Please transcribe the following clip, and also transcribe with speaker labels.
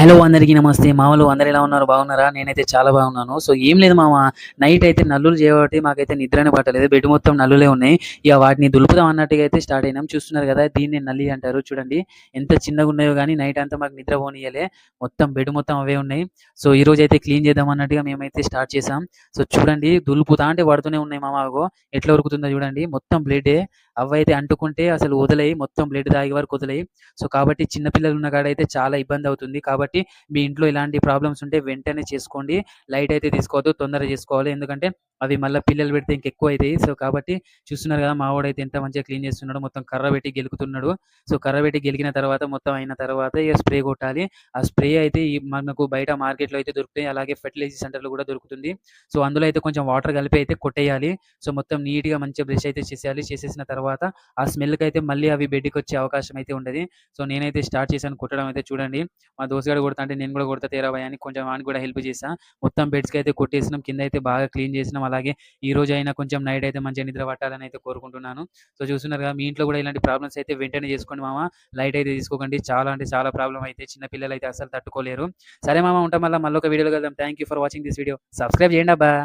Speaker 1: Hello అందరికీ నమస్తే. మామూలు అందరూ ఎలా ఉన్నారు? బాగున్నారా? నేనైతే చాలా బాగున్నాను. సో, ఏం లేదు మామ, నైట్ అయితే నల్లులు చేయబట్టి మాకైతే నిద్రనే పట్టలేదు. బెడ్ మొత్తం నల్లులే ఉన్నాయి. ఇక వాటిని దులుపుదాం అన్నట్టుగా అయితే స్టార్ట్ అయినాం. చూస్తున్నారు కదా! దీన్నే నల్లి అంటారు. చూడండి ఎంత చిన్నగున్నాయో గానీ నైట్ అంతా మాకు నిద్ర పోనీయలే. మొత్తం బెడ్ మొత్తం అవే ఉన్నాయి. సో, ఈరోజైతే క్లీన్ చేద్దాం అన్నట్టుగా మేమైతే స్టార్ట్ చేసాం. సో, చూడండి దులుపుతా అంటే పడుతూనే ఉన్నాయి మామ. అగో ఎట్లా ఉరుకుతుందో చూడండి. మొత్తం బ్లడ్డే. అవైతే అంటుకుంటే అసలు వదిలేయి. మొత్తం బ్లడ్ తాగే వరకు వదిలేయి. సో, కాబట్టి చిన్న పిల్లలు ఉన్న కాడైతే చాలా ఇబ్బంది అవుతుంది. కాబట్టి మీ ఇంట్లో ఇలాంటి ప్రాబ్లమ్స్ ఉంటే వెంటనే చేసుకోండి. లైట్ అయితే తీసుకోవద్దు. తొందరగా చేసుకోవాలి. ఎందుకంటే అవి మళ్ళా పిల్లలు పెడితే ఇంకెక్కువ అయితాయి. సో, కాబట్టి చూస్తున్నారు కదా! మావోడైతే ఎంత మంచిగా క్లీన్ చేస్తున్నాడో. మొత్తం కర్ర పెట్టి గెలుకుతున్నాడు. సో, కర్ర పెట్టి గెలికిన తర్వాత మొత్తం అయిన తర్వాత ఇగ స్ప్రే కొట్టాలి. ఆ స్ప్రే అయితే మనకు బయట మార్కెట్‌లో అయితే దొరుకుతాయి. అలాగే ఫెర్టిలైజర్ సెంటర్‌లో కూడా దొరుకుతుంది. సో, అందులో అయితే కొంచెం వాటర్ కలిపి అయితే కొట్టేయాలి. సో, మొత్తం నీట్‌గా మంచిగా బ్రష్ అయితే చేసేయాలి. చేసేసిన తర్వాత ఆ స్మెల్‌కైతే మళ్ళీ అవి బెడ్‌కొచ్చే అవకాశం అయితే ఉండది. సో, నేనైతే స్టార్ట్ చేశాను కొట్టడం అయితే చూడండి. మా దోస్తుగాడు కొడతాంటే నేను కూడా కొడతా తేరా భయ్ అని కొంచెం వానికి కూడా హెల్ప్ చేశా. మొత్తం బెడ్స్‌కైతే కొట్టేసినాం. కిందైతే బాగా క్లీన్ చేసినాం. అలాగే ఈ రోజైనా కొంచెం నైట్ అయితే మంచిగా నిద్ర పట్టాలని అయితే కోరుకుంటున్నాను. సో, చూస్తున్నారు కదా! మీ ఇంట్లో కూడా ఇలాంటి ప్రాబ్లమ్స్ అయితే వెంటనే చేసుకోండి మామ. లైట్ అయితే తీసుకోకండి. చాలా అంటే చాలా ప్రాబ్లమ్ అయితే చిన్న పిల్లలైతే అస్సలు తట్టుకోలేరు. సరే మామ ఉంటా మళ్ళొక వీడియోలో కలుద్దాం. Thank you for watching this video. Subscribe చేయండబ్బా!